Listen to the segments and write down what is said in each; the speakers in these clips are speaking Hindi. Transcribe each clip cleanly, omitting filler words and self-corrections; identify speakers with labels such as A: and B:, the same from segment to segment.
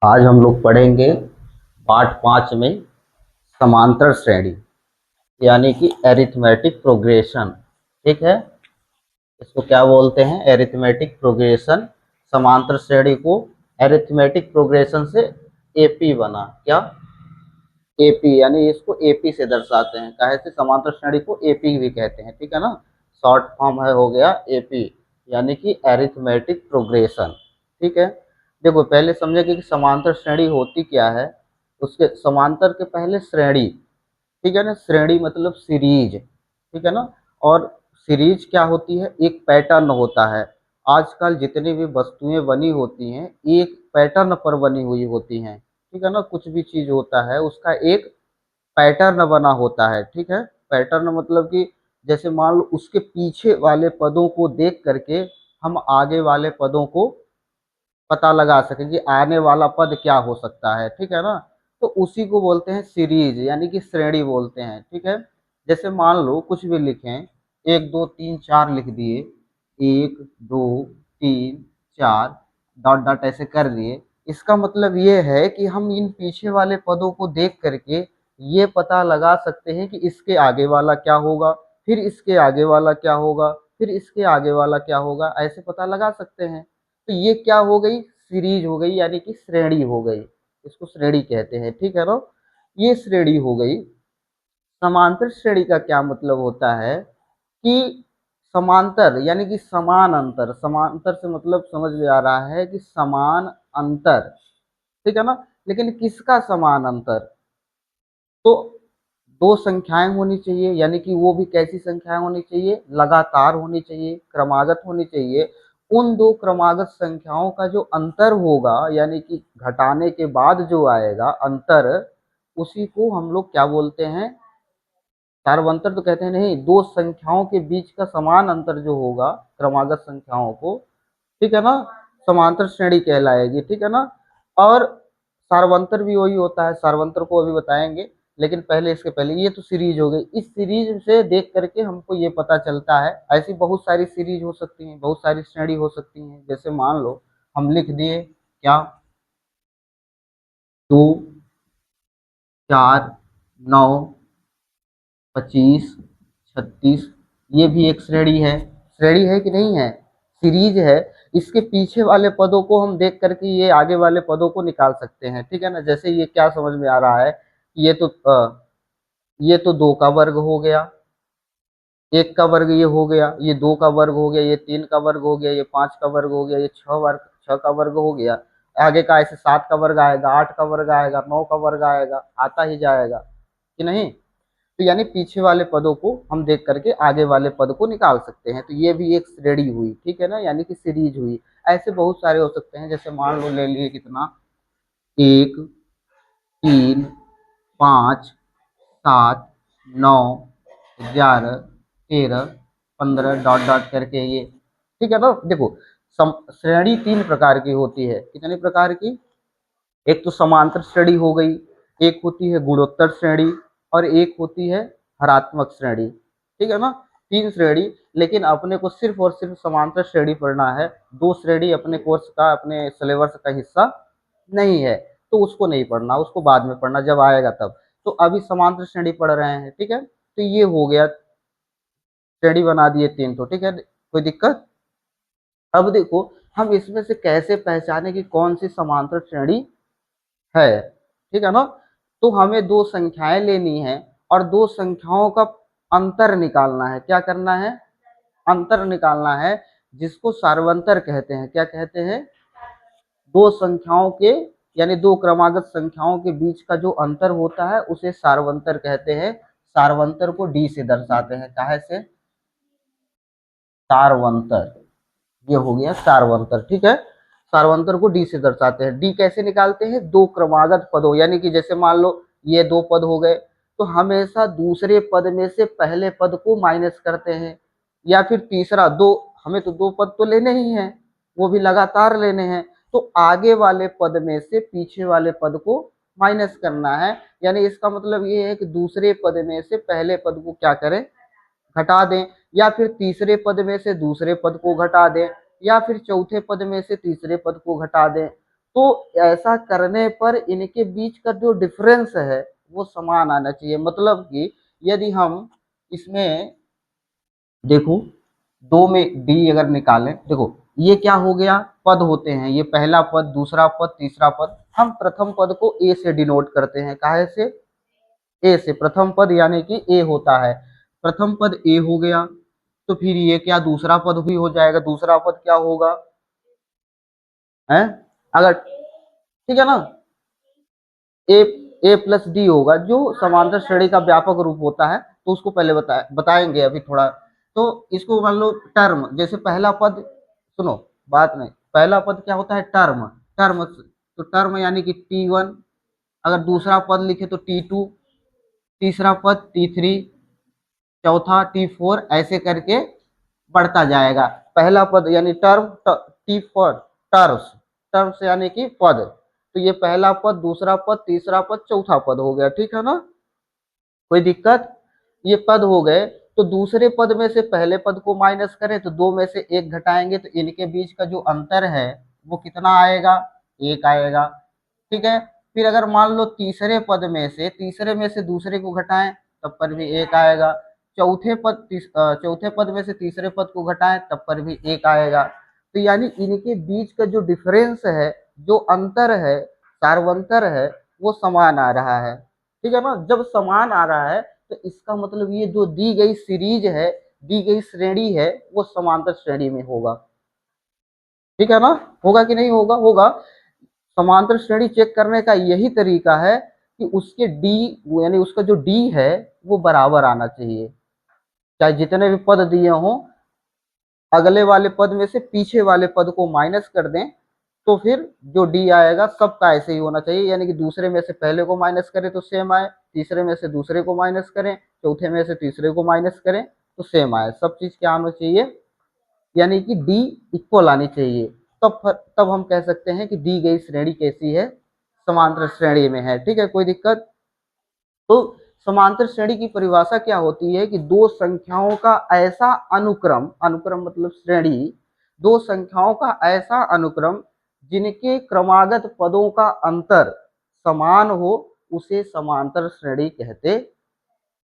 A: आज हम लोग पढ़ेंगे पाठ 5 में समांतर श्रेणी यानी कि एरिथमेटिक प्रोग्रेशन। ठीक है, इसको क्या बोलते हैं? Arithmetic progression. समांतर श्रेणी को एरिथमेटिक प्रोग्रेशन से एपी बना। क्या? एपी, यानी इसको एपी से दर्शाते हैं। काहे से? समांतर श्रेणी को एपी भी कहते हैं। ठीक है ना, शॉर्ट फॉर्म है, हो गया एपी, यानी कि एरिथमेटिक प्रोग्रेशन। ठीक है, देखो पहले समझेंगे कि समांतर श्रेणी होती क्या है। उसके समांतर के पहले श्रेणी। ठीक है ना, श्रेणी मतलब सीरीज। ठीक है ना, और सीरीज क्या होती है? एक पैटर्न होता है। आजकल जितनी भी वस्तुएं बनी होती हैं एक पैटर्न पर बनी हुई होती हैं। ठीक है ना, कुछ भी चीज होता है उसका एक पैटर्न बना होता है। ठीक है, पैटर्न मतलब कि जैसे मान लो उसके पीछे वाले पदों को देख करके हम आगे वाले पदों को पता लगा सके कि आने वाला पद क्या हो सकता है। ठीक है ना, तो उसी को बोलते हैं सीरीज, यानी कि श्रेणी बोलते हैं। ठीक है, जैसे मान लो कुछ भी लिखें, 1 2 3 4 लिख दिए, 1 2 3 4 डॉट डॉट ऐसे कर दिए। इसका मतलब ये है कि हम इन पीछे वाले पदों को देख करके ये पता लगा सकते हैं कि इसके आगे वाला क्या होगा, फिर इसके आगे वाला क्या होगा, फिर इसके आगे वाला क्या होगा, ऐसे पता लगा सकते हैं। तो ये क्या हो गई? सीरीज हो गई, यानी कि श्रेणी हो गई। इसको श्रेणी कहते हैं। ठीक है ना, ये श्रेणी हो गई। समांतर श्रेणी का क्या मतलब होता है कि समांतर यानी कि समान अंतर। समांतर से मतलब समझ में आ रहा है कि समान अंतर। ठीक है ना, लेकिन किसका समान अंतर? तो दो संख्याएं होनी चाहिए, यानी कि वो भी कैसी संख्याएं होनी चाहिए? लगातार होनी चाहिए, क्रमागत होनी चाहिए। उन दो क्रमागत संख्याओं का जो अंतर होगा, यानी कि घटाने के बाद जो आएगा अंतर, उसी को हम लोग क्या बोलते हैं? सार्वंतर तो कहते हैं नहीं, दो संख्याओं के बीच का समान अंतर जो होगा क्रमागत संख्याओं को, ठीक है ना, समांतर श्रेणी कहलाएगी। ठीक है ना, और सार्वंतर भी वही होता है। सार्वंतर को अभी बताएंगे, लेकिन पहले इसके पहले ये तो सीरीज हो गई। इस सीरीज से देख करके हमको ये पता चलता है, ऐसी बहुत सारी सीरीज हो सकती हैं, बहुत सारी श्रेणी हो सकती हैं। जैसे मान लो हम लिख दिए क्या, 2 4 9 25 36, ये भी एक श्रेणी है। श्रेणी है कि नहीं है? सीरीज है। इसके पीछे वाले पदों को हम देख करके ये आगे वाले पदों को निकाल सकते हैं। ठीक है ना, जैसे ये क्या समझ में आ रहा है कि ये तो 2 का वर्ग हो गया, 1 का वर्ग ये हो गया, ये 2 का वर्ग हो गया, ये 3 का वर्ग हो गया, ये 5 का वर्ग हो गया, ये 6 का वर्ग हो गया। आगे का ऐसे 7 का वर्ग आएगा, 8 का वर्ग आएगा, 9 का वर्ग आएगा, आता ही जाएगा कि नहीं। तो यानी पीछे वाले पदों को हम देख करके आगे वाले पद को निकाल सकते हैं। तो ये भी एक श्रेणी हुई। ठीक है ना, यानी कि सीरीज हुई। ऐसे बहुत सारे हो सकते हैं। जैसे मान लो ले लिए कितना, 1 3 5 7 9 11 13 डॉट डॉट करके ये। ठीक है ना, देखो श्रेणी 3 प्रकार की होती है। कितने प्रकार की? एक तो समांतर श्रेणी हो गई, एक होती है गुणोत्तर श्रेणी, और एक होती है हरात्मक श्रेणी। ठीक है ना, 3 श्रेणी। लेकिन अपने को सिर्फ और सिर्फ समांतर श्रेणी पढ़ना है। दो श्रेणी अपने कोर्स का, अपने सिलेबस का हिस्सा नहीं है, तो उसको नहीं पढ़ना, उसको बाद में पढ़ना जब आएगा तब। तो अभी समांतर श्रेणी पढ़ रहे हैं। ठीक है, तो ये हो गया, श्रेणी बना दिए 3। तो ठीक है, कोई दिक्कत? अब देखो हम इसमें से कैसे पहचाने कि कौन सी समांतर श्रेणी है। ठीक है ना, तो हमें दो संख्याएं लेनी है और दो संख्याओं का अंतर निकालना है। क्या करना है? अंतर निकालना है, जिसको सार्वंतर कहते हैं। क्या कहते हैं? दो संख्याओं के, यानी दो क्रमागत संख्याओं के बीच का जो अंतर होता है उसे सार्वंतर कहते हैं। सार्वंतर को डी से दर्शाते हैं। काहे से? सार्वंतर। ये हो गया सार्वंतर। ठीक है, सार्वंतर को डी से दर्शाते हैं। डी कैसे निकालते हैं? दो क्रमागत पदों, यानी कि जैसे मान लो ये दो पद हो गए, तो हमेशा दूसरे पद में से पहले पद को माइनस करते हैं, या फिर तीसरा दो, हमें तो दो पद तो लेने ही हैं, वो भी लगातार लेने हैं। तो आगे वाले पद में से पीछे वाले पद को माइनस करना है। यानी इसका मतलब ये है कि दूसरे पद में से पहले पद को क्या करें? घटा दें, या फिर तीसरे पद में से दूसरे पद को घटा दें, या फिर चौथे पद में से तीसरे पद को घटा दें। तो ऐसा करने पर इनके बीच का जो डिफरेंस है वो समान आना चाहिए। मतलब कि यदि हम इसमें देखो, दो में डी अगर निकालें, देखो ये क्या हो गया, पद होते हैं, ये पहला पद, दूसरा पद, तीसरा पद। हम प्रथम पद को ए से डिनोट करते हैं, काहे से, ए से। प्रथम पद यानी कि ए होता है, प्रथम पद ए हो गया। तो फिर ये क्या, दूसरा पद भी हो जाएगा। दूसरा पद क्या होगा, है, अगर, ठीक है ना, ए ए प्लस डी होगा, जो समांतर श्रेणी का व्यापक रूप होता है। तो उसको पहले बताएंगे अभी थोड़ा। तो इसको मान लो टर्म, जैसे पहला पद, सुनो बात नहीं, पहला पद क्या होता है, टर्म। टर्म, तो टर्म यानी कि T1, अगर दूसरा पद लिखे तो T2, तीसरा पद T3, चौथा T4, ऐसे करके बढ़ता जाएगा। पहला पद यानी टर्म, T4, टर्म्स, टर्म्स यानी कि पद। तो ये पहला पद, दूसरा पद, तीसरा पद, चौथा पद हो गया, ठीक है ना, कोई दिक्कत, ये पद हो गए। तो दूसरे पद में से पहले पद को माइनस करें तो दो में से एक घटाएंगे, तो इनके बीच का जो अंतर है वो कितना आएगा, एक आएगा, ठीक है। फिर अगर मान लो तीसरे में से दूसरे को घटाएं तब पर भी एक आएगा। चौथे पद में से तीसरे पद को घटाएं तब पर भी एक आएगा। तो यानी इनके बीच का जो डिफरेंस है, जो अंतर है, सार्वंतर है, वो समान आ रहा है, ठीक है ना। जब समान आ रहा है तो इसका मतलब ये जो दी गई सीरीज है, दी गई श्रेणी है, वो समांतर श्रेणी में होगा, ठीक है ना। होगा कि नहीं होगा, होगा। समांतर श्रेणी चेक करने का यही तरीका है कि उसके डी, यानी उसका जो डी है वो बराबर आना चाहिए। चाहे जितने भी पद दिए हों, अगले वाले पद में से पीछे वाले पद को माइनस कर दें, तो फिर जो डी आएगा सबका ऐसे ही होना चाहिए। यानी कि दूसरे में से पहले को माइनस करें तो सेम आए, तीसरे में से दूसरे को माइनस करें, चौथे में से तीसरे को माइनस करें तो सेम आए। सब चीज क्या आना चाहिए, यानी कि डी इक्वल आनी चाहिए। तब हम कह सकते हैं कि दी गई श्रेणी कैसी है, समांतर श्रेणी में है, ठीक है, कोई दिक्कत। तो समांतर श्रेणी की परिभाषा क्या होती है कि दो संख्याओं का ऐसा अनुक्रम, अनुक्रम मतलब श्रेणी, दो संख्याओं का ऐसा अनुक्रम जिनके क्रमागत पदों का अंतर समान हो, उसे समांतर श्रेणी कहते,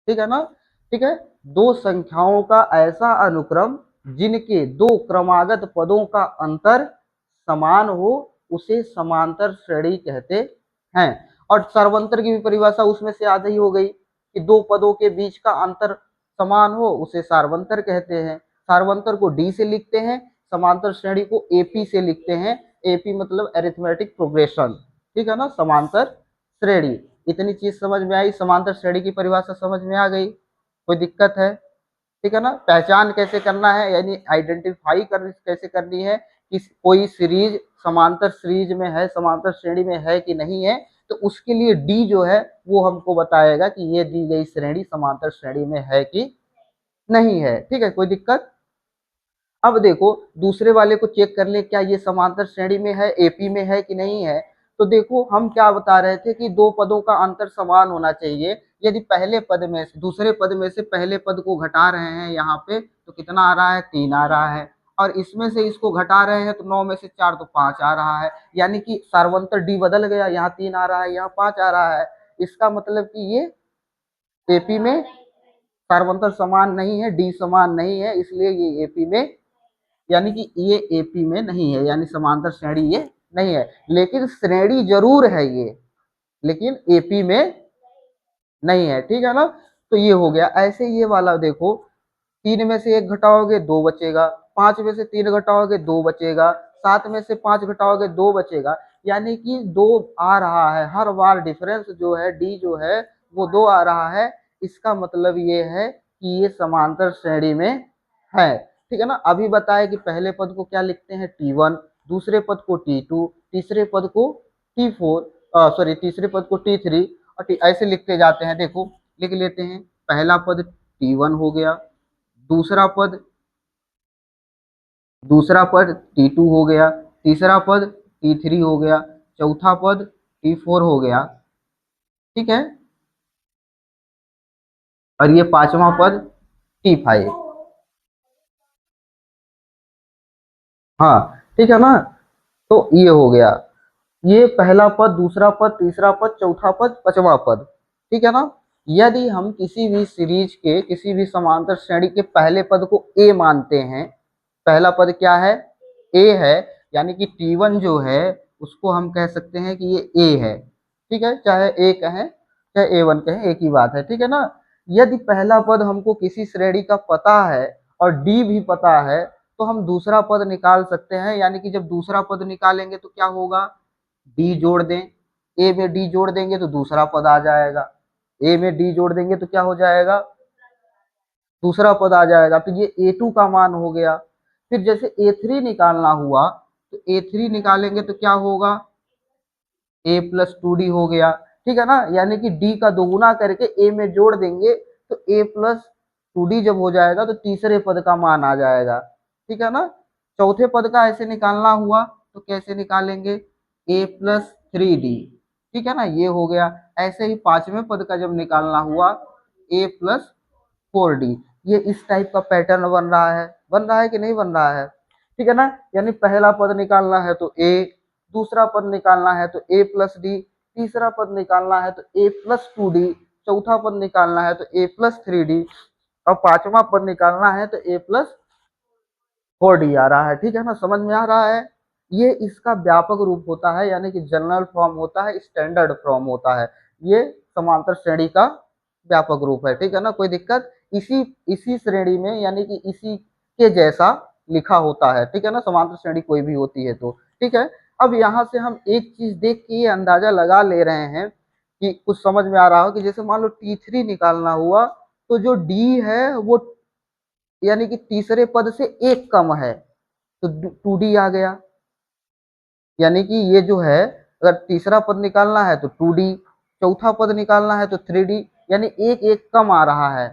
A: ठीक है ना, ठीक है। दो संख्याओं का ऐसा अनुक्रम जिनके दो क्रमागत पदों का अंतर समान हो, उसे समांतर श्रेणी कहते हैं। और सर्वंतर की भी परिभाषा उसमें से आधी ही हो गई कि दो पदों के बीच का अंतर समान हो, उसे सार्वंतर कहते हैं। सार्वंतर को डी से लिखते हैं, समांतर श्रेणी को एपी से लिखते हैं। एपी मतलब अरिथमेटिक प्रोग्रेशन, ठीक है ना, समांतर श्रेणी। इतनी चीज समझ में आई, समांतर श्रेणी की परिभाषा समझ में आ गई, कोई दिक्कत है, ठीक है ना। पहचान कैसे करना है, यानी आइडेंटिफाई कर कैसे करनी है कि कोई सीरीज समांतर सीरीज में है, समांतर श्रेणी में है कि नहीं है। तो उसके लिए डी जो है वो हमको बताएगा कि ये दी गई श्रेणी समांतर श्रेणी में है कि नहीं है, ठीक है, कोई दिक्कत। अब देखो दूसरे वाले को चेक कर ले, क्या ये समांतर श्रेणी में है, एपी में है कि नहीं है। तो देखो हम क्या बता रहे थे कि दो पदों का अंतर समान होना चाहिए। यदि पहले पद में से, दूसरे पद में से पहले पद को घटा रहे हैं यहाँ पे, तो कितना आ रहा है, 3 आ रहा है। और इसमें से इसको घटा रहे हैं तो 9 में से 4 तो 5 आ रहा है। यानी कि सार्वंतर डी बदल गया, यहाँ 3 आ रहा है, यहाँ 5 आ रहा है। इसका मतलब कि ये एपी में सार्वंतर समान नहीं है, डी समान नहीं है, इसलिए ये एपी में, यानी कि ये एपी में नहीं है, यानी समांतर श्रेणी ये नहीं है। लेकिन श्रेणी जरूर है ये, लेकिन एपी में नहीं है, ठीक है ना। तो ये हो गया। ऐसे ये वाला देखो, 3 में से 1 घटाओगे 2 बचेगा, 5 में से 3 घटाओगे 2 बचेगा, 7 में से 5 घटाओगे 2 बचेगा। यानी कि 2 आ रहा है हर बार, डिफरेंस जो है डी जो है वो 2 आ रहा है। इसका मतलब ये है कि ये समांतर श्रेणी में है, ठीक है ना। अभी बताए कि पहले पद को क्या लिखते हैं, T1, दूसरे पद को T2, तीसरे पद को T4, सॉरी तीसरे पद को T3, और ऐसे लिखते जाते हैं। देखो लिख लेते हैं, पहला पद T1 हो गया, दूसरा पद T2 हो गया, तीसरा पद T3 हो गया, चौथा पद T4 हो गया, ठीक है। और ये पांचवा पद T5, हाँ, ठीक है ना। तो ये हो गया। ये पहला पद, दूसरा पद, तीसरा पद, चौथा पद, पांचवा पद, ठीक है ना। यदि हम किसी भी सीरीज के, किसी भी समांतर श्रेणी के पहले पद को ए मानते हैं, पहला पद क्या है, ए है, यानी कि T1 जो है उसको हम कह सकते हैं कि ये ए है, ठीक है, चाहे ए कहें चाहे A1 कहें, एक ही बात है, ठीक है ना। यदि पहला पद हमको किसी श्रेणी का पता है और डी भी पता है, तो हम दूसरा पद निकाल सकते हैं, यानी कि जब दूसरा पद निकालेंगे तो क्या होगा, डी जोड़ दें, ए में डी जोड़ देंगे तो दूसरा पद आ जाएगा, ए में डी जोड़ देंगे तो क्या हो जाएगा, दूसरा पद आ जाएगा, तो ये A2 का मान हो गया। फिर जैसे A3 निकालना हुआ, तो A3 निकालेंगे तो क्या होगा, a प्लस टू डी हो गया, ठीक है ना, यानी कि d का दोगुना करके a में जोड़ देंगे तो a प्लस टू डी जब हो जाएगा तो तीसरे पद का मान आ जाएगा, ठीक है ना। चौथे पद का ऐसे निकालना हुआ तो कैसे निकालेंगे, a प्लस थ्री डी, ठीक है ना, ये हो गया। ऐसे ही पांचवें पद का जब निकालना हुआ, a प्लस फोर डी, ये इस टाइप का पैटर्न बन रहा है कि नहीं बन रहा है, ठीक है ना। यानी पहला पद निकालना है तो a, दूसरा पद निकालना है तो a प्लस डी, तीसरा पद निकालना है तो a प्लस टू डी, चौथा पद निकालना है तो a प्लस थ्री डी, और पांचवा पद निकालना है तो a प्लस फोर डी आ रहा है, ठीक है ना, समझ में आ रहा है। ये इसका व्यापक रूप होता है, यानी कि जनरल फॉर्म होता है, स्टैंडर्ड फॉर्म होता है, ये समांतर श्रेणी का व्यापक रूप है, ठीक है ना, कोई दिक्कत, इसी इसी श्रेणी में यानी कि इसी के जैसा लिखा होता है, ठीक है ना, समांतर श्रेणी कोई भी होती है तो, ठीक है। अब यहाँ से हम एक चीज देख के ये अंदाजा लगा ले रहे हैं कि कुछ समझ में आ रहा हो कि जैसे मान लो T3 निकालना हुआ, तो जो डी है वो यानी कि तीसरे पद से एक कम है, तो टू डी आ गया, यानी कि ये जो है अगर तीसरा पद निकालना है तो टू डी, चौथा पद निकालना है तो थ्री डी, यानी एक एक कम आ रहा है,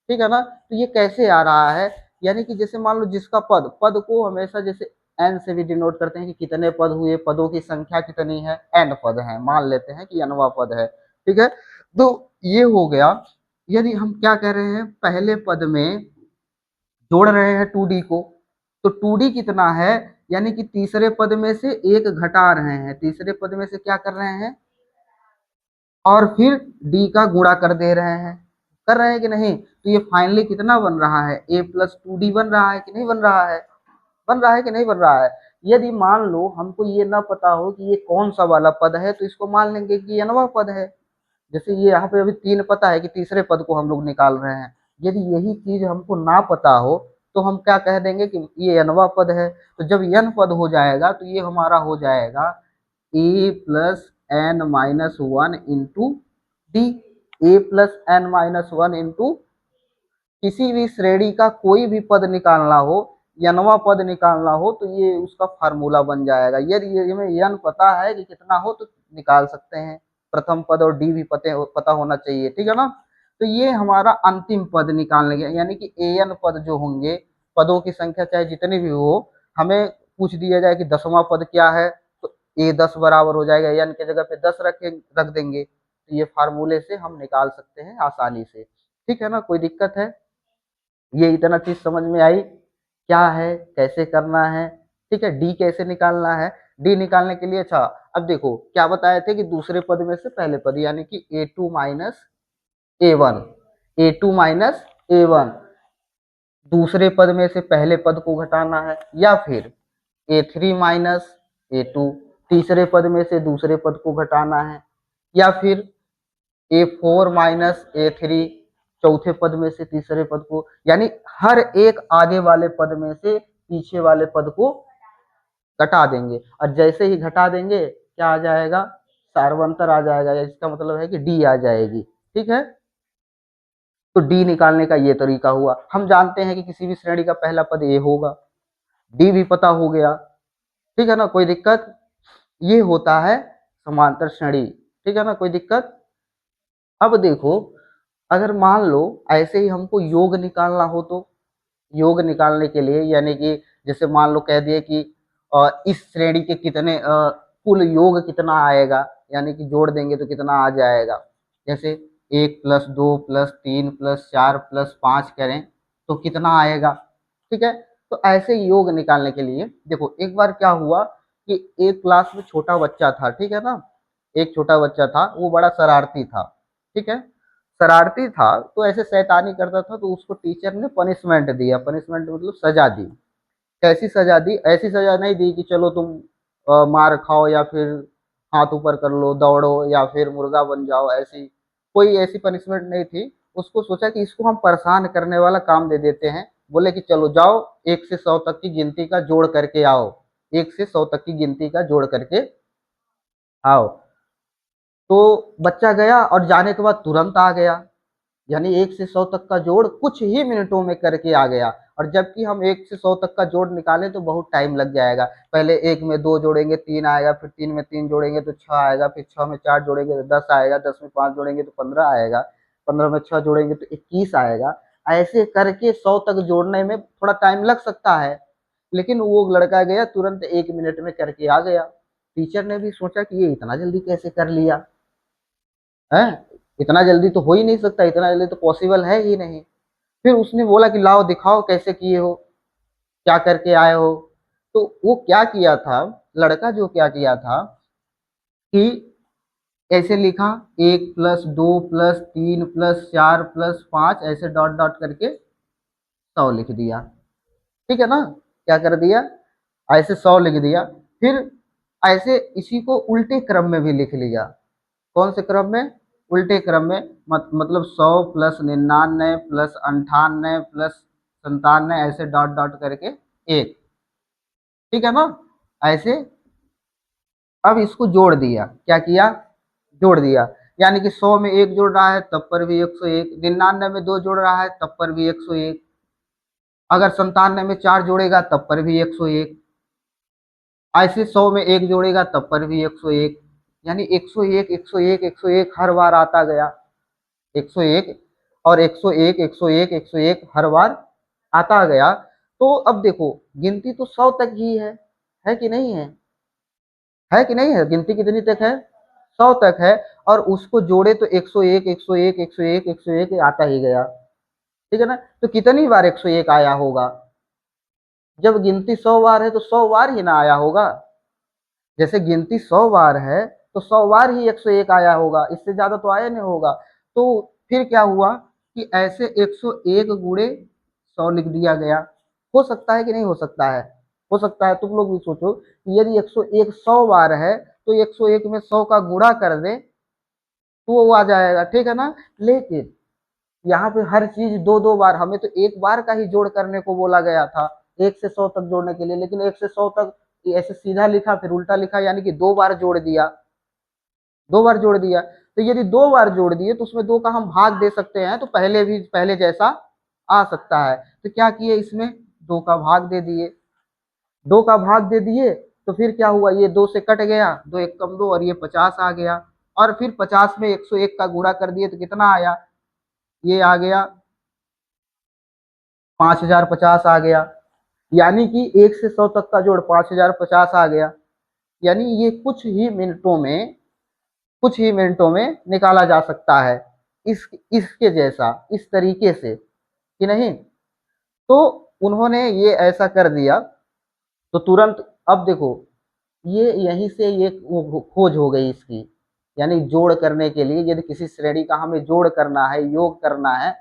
A: ठीक है ना। तो ये कैसे आ रहा है, यानी कि जैसे मान लो जिसका पद, पद को हमेशा जैसे एन से भी डिनोट करते हैं कि कितने पद हुए, पदों की संख्या कितनी है, एन पद है, मान लेते हैं कि एनवा पद है, ठीक है। तो ये हो गया, यदि हम क्या कह रहे हैं, पहले पद में जोड़ रहे हैं टू डी को, तो टू डी कितना है, यानी कि तीसरे पद में से एक घटा रहे हैं, तीसरे पद में से क्या कर रहे हैं, और फिर डी का गुणा कर रहे हैं कि नहीं, तो ये फाइनली कितना बन रहा है, a प्लस टू डी बन रहा है कि नहीं बन रहा है, बन रहा है कि नहीं बन रहा है। यदि मान लो हमको ये ना पता हो कि ये कौन सा वाला पद है, तो इसको मान लेंगे कि ये नवा पद है, जैसे ये यहाँ पे अभी तीन पता है कि तीसरे पद को हम लोग निकाल रहे हैं, यदि यही चीज हमको ना पता हो तो हम क्या कह देंगे कि ये अनवा पद है, तो जब n पद हो जाएगा तो ये हमारा हो जाएगा A plus N minus one into D, A plus N minus one into, किसी भी श्रेणी का कोई भी पद निकालना हो, यनवा पद निकालना हो, तो ये उसका फार्मूला बन जाएगा। यदि हमें यन पता है कि कितना हो तो निकाल सकते हैं, प्रथम पद और डी भी पता होना चाहिए, ठीक है ना। तो ये हमारा अंतिम पद निकालने के, यानी कि एन पद जो होंगे, पदों की संख्या चाहे जितनी भी हो, हमें पूछ दिया जाए कि दसवां पद क्या है, तो ए 10 बराबर हो जाएगा, एन के जगह पे 10 रख देंगे, तो ये फार्मूले से हम निकाल सकते हैं आसानी से, ठीक है ना, कोई दिक्कत है। ये इतना चीज समझ में आई, क्या है कैसे करना है, ठीक है। डी कैसे निकालना है, डी निकालने के लिए, अच्छा अब देखो क्या बताए थे कि दूसरे पद में से पहले पद, यानी कि A2 minus A1, A2 minus A1, दूसरे पद में से पहले पद को घटाना है, या फिर A3 माइनस A2, तीसरे पद में से दूसरे पद को घटाना है, या फिर A4 माइनस A3, चौथे पद में से तीसरे पद को, यानी हर एक आगे वाले पद में से पीछे वाले पद को घटा देंगे, और जैसे ही घटा देंगे क्या आ जाएगा, सार्वंतर आ जाएगा, इसका मतलब है कि डी आ जाएगी, ठीक है। तो डी निकालने का ये तरीका हुआ, हम जानते हैं कि किसी भी श्रेणी का पहला पद ए होगा, डी भी पता हो गया, ठीक है ना, कोई दिक्कत, ये होता है समांतर श्रेणी, ठीक है ना, कोई दिक्कत। अब देखो, अगर मान लो ऐसे ही हमको योग निकालना हो, तो योग निकालने के लिए, यानी कि जैसे मान लो कह दिए कि इस श्रेणी के कितने कुल योग कितना आएगा, यानी कि जोड़ देंगे तो कितना आ जाएगा, जैसे 1 प्लस 2 प्लस 3 प्लस 4 प्लस 5 करें तो कितना आएगा, ठीक है। तो ऐसे योग निकालने के लिए देखो, एक बार क्या हुआ कि एक क्लास में छोटा बच्चा था, ठीक है ना, एक छोटा बच्चा था, वो बड़ा शरारती था, ठीक है, शरारती था तो ऐसे शैतानी करता था, तो उसको टीचर ने पनिशमेंट दिया, पनिशमेंट मतलब सजा दी। कैसी सजा दी? ऐसी सजा नहीं दी कि चलो तुम मार खाओ या फिर हाथ ऊपर कर लो, दौड़ो या फिर मुर्गा बन जाओ, ऐसी कोई ऐसी पनिशमेंट नहीं थी। उसको सोचा कि इसको हम परेशान करने वाला काम दे देते हैं। बोले कि चलो जाओ, 1 से 100 तक की गिनती का जोड़ करके आओ, 1 से 100 तक की गिनती का जोड़ करके आओ। तो बच्चा गया और जाने के बाद तुरंत आ गया, यानी 1 से 100 तक का जोड़ कुछ ही मिनटों में करके आ गया। और जबकि हम 1 से 100 तक का जोड़ निकालें तो बहुत टाइम लग जाएगा। पहले एक में दो जोड़ेंगे 3 आएगा, फिर 3 में 3 जोड़ेंगे तो 6 आएगा, फिर 6 में 4 जोड़ेंगे तो 10 आएगा, 10 में 5 जोड़ेंगे तो 15 आएगा, 15 में 6 जोड़ेंगे तो 21 आएगा। ऐसे करके 100 तक जोड़ने में थोड़ा टाइम लग सकता है, लेकिन वो लड़का गया तुरंत 1 मिनट में करके आ गया। टीचर ने भी सोचा कि ये इतना जल्दी कैसे कर लिया है, इतना जल्दी तो हो ही नहीं सकता, इतना जल्दी तो पॉसिबल है ही नहीं। फिर उसने बोला कि लाओ दिखाओ कैसे किए हो, क्या करके आए हो। तो वो क्या किया था, लड़का जो क्या किया था कि ऐसे लिखा, 1+2+3+4+5 ऐसे डॉट डॉट करके 100 लिख दिया, ठीक है ना। क्या कर दिया, ऐसे 100 लिख दिया। फिर ऐसे इसी को उल्टे क्रम में भी लिख लिया। कौन से क्रम में? उल्टे क्रम में। मतलब 100 + 99 + 98 + 97 ऐसे डॉट डॉट करके एक, ठीक है ना, ऐसे। अब इसको जोड़ दिया, क्या किया, जोड़ दिया। यानी कि 100 में एक जोड़ रहा है तब पर भी 101, 99 में दो जोड़ रहा है तब पर भी 101, अगर 97 में 4 जोड़ेगा तब पर भी 101, ऐसे 100 में एक जोड़ेगा तब पर भी 101। यानी 101 101 101 हर बार आता गया, 101 और 101 101 101 हर बार आता गया। तो अब देखो गिनती तो 100 तक ही है कि नहीं है? है कि नहीं है? गिनती कितनी तक है? 100 तक है। और उसको जोड़े तो 101 101 101 101 आता ही गया, ठीक है ना। तो कितनी बार 101 आया होगा? जब गिनती 100 बार है तो 100 बार ही ना आया होगा। जैसे गिनती 100 बार है तो 100 बार ही 101 आया होगा, इससे ज्यादा तो आया नहीं होगा। तो फिर क्या हुआ कि ऐसे 101 गुणे 100 लिख दिया गया। हो सकता है कि नहीं हो सकता है? हो सकता है। तुम लोग भी सोचो कि यदि 101 100 बार है तो 101 में 100 का गुणा कर दे तो वो आ जाएगा, ठीक है ना। लेकिन यहाँ पे हर चीज दो दो बार, हमें तो एक बार का ही जोड़ करने को बोला गया था 1 से 100 तक जोड़ने के लिए, लेकिन 1 से 100 तक ऐसे सीधा लिखा फिर उल्टा लिखा, यानी कि 2 बार जोड़ दिया, 2 बार जोड़ दिया। तो यदि 2 बार जोड़ दिए तो उसमें 2 का हम भाग दे सकते हैं, तो पहले भी पहले जैसा आ सकता है। तो क्या किए इसमें, 2 का भाग दे दिए, 2 का भाग दे दिए। तो फिर क्या हुआ, ये 2 से कट गया, 2 एक कम 2 और ये 50 आ गया। और फिर 50 में 101 का गुणा कर दिए तो कितना आया, ये आ गया 5050 आ गया। यानी कि 1 से 100 तक का जोड़ 5050 आ गया। यानी ये कुछ ही मिनटों में निकाला जा सकता है, इसके जैसा, इस तरीके से, कि नहीं। तो उन्होंने ये ऐसा कर दिया। तो तुरंत अब देखो, ये यहीं से ये खोज हो गई इसकी। यानी जोड़ करने के लिए यदि किसी श्रेणी का हमें जोड़ करना है, योग करना है,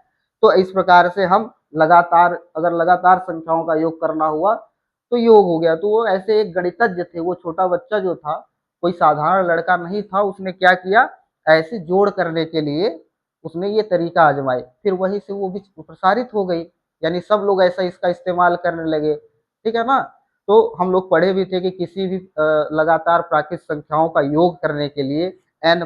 A: तो इस प्रकार से हम लगातार, अगर लगातार संख्याओं का योग करना हुआ तो योग हो गया। तो वो ऐसे एक गणितज्ञ थे, वो छोटा बच्चा जो था, कोई साधारण लड़का नहीं था। उसने क्या किया, ऐसे जोड़ करने के लिए उसने ये तरीका आजमाए, फिर वहीं से वो भी प्रसारित हो गई। यानी सब लोग ऐसा इसका इस्तेमाल करने लगे, ठीक है ना। तो हम लोग पढ़े भी थे कि किसी भी लगातार प्राकृत संख्याओं का योग करने के लिए n+n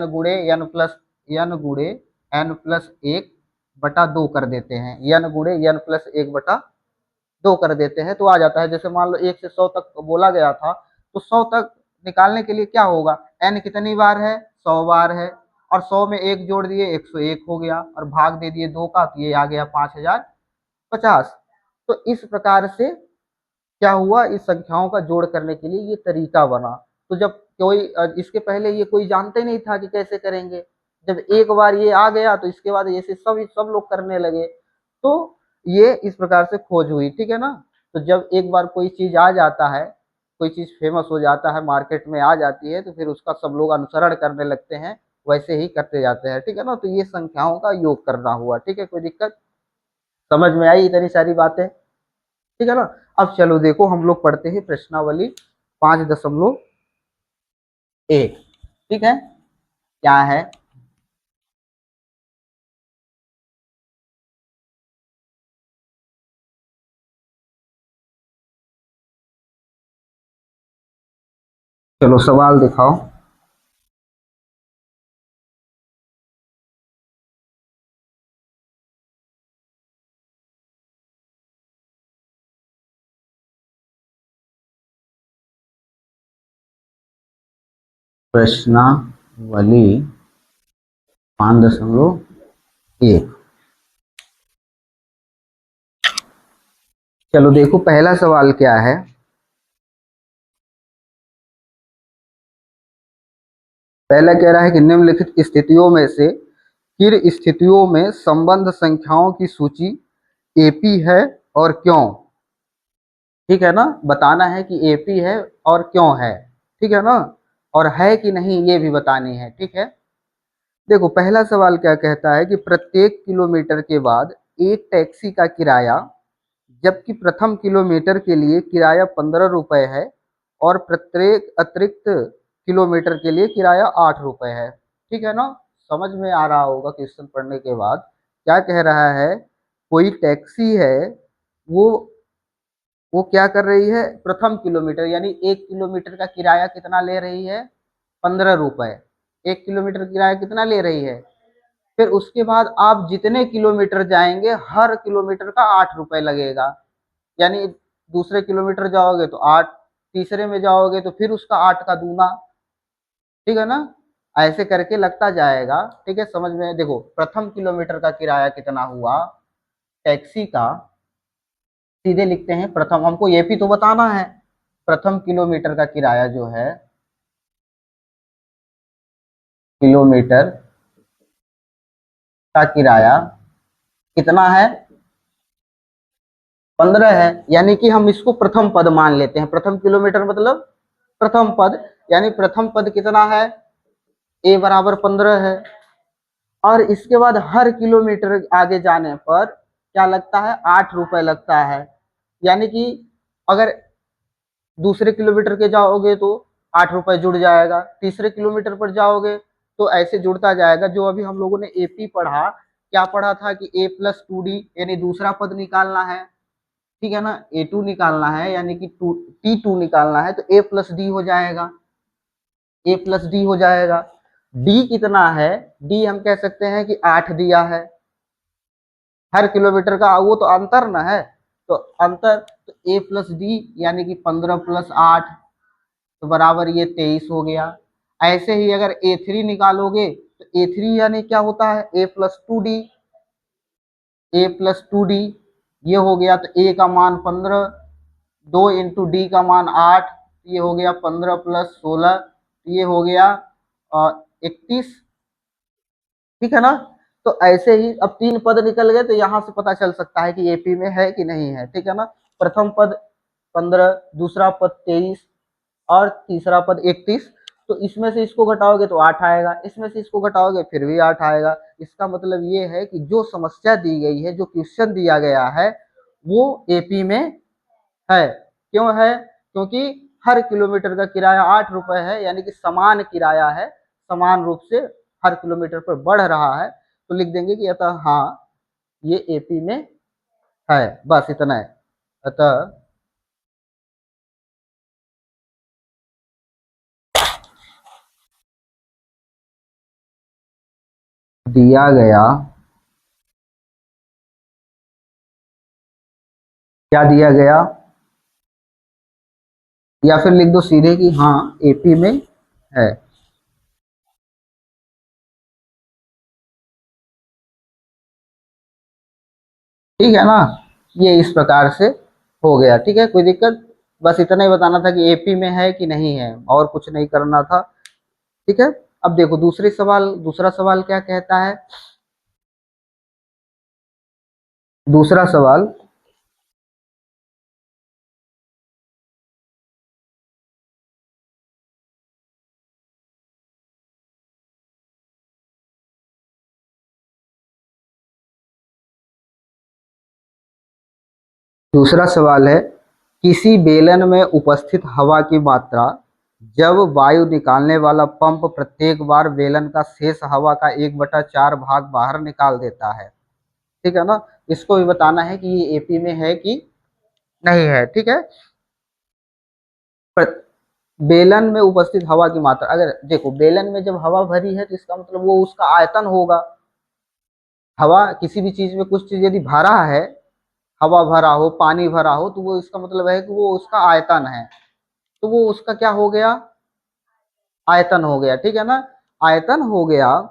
A: गुणे n+1/2 कर देते हैं, n गुणे n+1/2 कर देते हैं, तो आ जाता है। जैसे मान लो 1 से 100 तक बोला गया था, तो 100 तक निकालने के लिए क्या होगा, n कितनी बार है, 100 बार है। और 100 में एक जोड़ दिए 101 हो गया, और भाग दे दिए 2 का, तो ये आ गया 5050। तो इस प्रकार से क्या हुआ, इस संख्याओं का जोड़ करने के लिए ये तरीका बना। तो जब कोई इसके पहले ये कोई जानते नहीं था कि कैसे करेंगे, जब एक बार ये आ गया तो इसके बाद ऐसे सब सब लोग करने लगे। तो ये इस प्रकार से खोज हुई, ठीक है ना। तो जब एक बार कोई चीज आ जाता है कोई चीज़ फेमस हो जाता है, मार्केट में आ जाती है, तो फिर उसका सब लोग अनुसरण करने लगते हैं, वैसे ही करते जाते हैं, ठीक है ना। तो ये संख्याओं का योग करना हुआ, ठीक है, कोई दिक्कत समझ में आई इतनी सारी बातें, ठीक है ना। अब चलो देखो हम लोग पढ़ते हैं प्रश्नावली 5.1, ठीक है, क्या है। चलो सवाल दिखाओ। प्रश्नावली 5.1। चलो देखो पहला सवाल क्या है। पहला कह रहा है कि निम्नलिखित स्थितियों में से किन स्थितियों में संबंध संख्याओं की सूची एपी है और क्यों, ठीक है ना। बताना है कि एपी है और क्यों है, ठीक है ना, और है कि नहीं ये भी बतानी है, ठीक है। देखो पहला सवाल क्या कहता है कि प्रत्येक किलोमीटर के बाद एक टैक्सी का किराया, जबकि प्रथम किलोमीटर के लिए किराया 15 रुपये है और प्रत्येक अतिरिक्त किलोमीटर के लिए किराया 8 रुपये है, ठीक है ना। समझ में आ रहा होगा क्वेश्चन पढ़ने के बाद। क्या कह रहा है, कोई टैक्सी है, वो वो क्या कर रही है, प्रथम किलोमीटर यानी 1 किलोमीटर का किराया कितना ले रही है, 15 रुपये। 1 किलोमीटर किराया कितना ले रही है। फिर उसके बाद आप जितने किलोमीटर जाएंगे हर किलोमीटर का 8 रुपये लगेगा, यानी दूसरे किलोमीटर जाओगे तो 8, तीसरे में जाओगे तो फिर उसका 8 का दूना, ठीक है ना। ऐसे करके लगता जाएगा, ठीक है। समझ में देखो प्रथम किलोमीटर का किराया कितना हुआ टैक्सी का, सीधे लिखते हैं प्रथम, हमको ये भी तो बताना है। प्रथम किलोमीटर का किराया जो है, किलोमीटर का किराया कितना है, 15 है, यानी कि हम इसको प्रथम पद मान लेते हैं। प्रथम किलोमीटर मतलब प्रथम पद, यानी प्रथम पद कितना है, ए बराबर 15 है। और इसके बाद हर किलोमीटर आगे जाने पर क्या लगता है, 8 रुपये लगता है, यानी कि अगर दूसरे किलोमीटर के जाओगे तो 8 रुपये जुड़ जाएगा, तीसरे किलोमीटर पर जाओगे तो ऐसे जुड़ता जाएगा। जो अभी हम लोगों ने एपी पढ़ा, क्या पढ़ा था कि A+2D यानी दूसरा पद निकालना है, ठीक है ना। A2 निकालना है यानी कि T2 निकालना है, तो A+D हो जाएगा, A+D हो जाएगा। D कितना है, D हम कह सकते हैं कि 8 दिया है, हर किलोमीटर का वो तो अंतर ना है, तो अंतर, तो A+D यानी कि 15+8 तो बराबर ये 23 हो गया। ऐसे ही अगर A3 निकालोगे तो A3 यानी क्या होता है, A+2D, A+2D ये हो गया, तो A का मान 15, 2 × D का मान 8, ये हो गया 15+16, ये हो गया 31, ठीक है ना। तो ऐसे ही अब 3 पद निकल गए, तो यहाँ से पता चल सकता है कि एपी में है कि नहीं है, ठीक है ना। प्रथम पद 15, दूसरा पद 23 और तीसरा पद 31। तो इसमें से इसको घटाओगे तो 8 आएगा, इसमें से इसको घटाओगे फिर भी 8 आएगा। इसका मतलब ये है कि जो समस्या दी गई है, जो क्वेश्चन दिया गया है, वो एपी में है। क्यों है, क्योंकि हर किलोमीटर का किराया 8 रुपये है, यानी कि समान किराया है, समान रूप से हर किलोमीटर पर बढ़ रहा है। तो लिख देंगे कि अतः हाँ ये एपी में है, बस इतना है। अतः दिया गया, क्या दिया गया, या फिर लिख दो सीधे कि हाँ एपी में है। ठीक है ना, ये इस प्रकार से हो गया, ठीक है, कोई दिक्कत। बस इतना ही बताना था कि एपी में है कि नहीं है, और कुछ नहीं करना था, ठीक है। अब देखो दूसरा सवाल क्या कहता है। दूसरा सवाल, दूसरा सवाल है, किसी बेलन में उपस्थित हवा की मात्रा जब वायु निकालने वाला पंप प्रत्येक बार बेलन का शेष हवा का 1/4 भाग बाहर निकाल देता है। ठीक है ना, इसको भी बताना है कि ये एपी में है कि नहीं है। ठीक है, बेलन में उपस्थित हवा की मात्रा, अगर देखो बेलन में जब हवा भरी है तो इसका मतलब वो उसका आयतन होगा। हवा किसी भी चीज में, कुछ चीज यदि भरा है, हवा भरा हो, पानी भरा हो, तो वो इसका मतलब है कि वो उसका आयतन है। तो वो उसका क्या हो गया, आयतन हो गया। ठीक है ना, आयतन हो गया।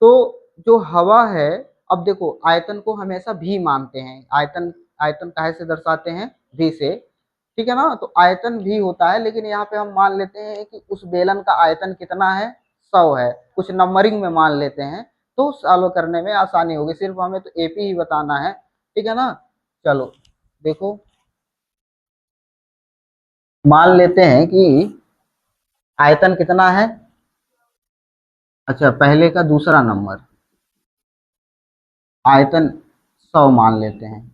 A: तो जो हवा है, अब देखो आयतन को हमेशा भी मानते हैं। आयतन, आयतन काहे से दर्शाते हैं, भी से। ठीक है ना, तो आयतन भी होता है, लेकिन यहाँ पे हम मान लेते हैं कि उस बेलन का आयतन कितना है, 100 है। कुछ नंबरिंग में मान लेते हैं तो सॉल्व करने में आसानी होगी। सिर्फ हमें तो एपी ही बताना है। ठीक है ना, चलो देखो, मान लेते हैं कि आयतन कितना है। अच्छा, पहले का दूसरा नंबर, आयतन 100 मान लेते हैं।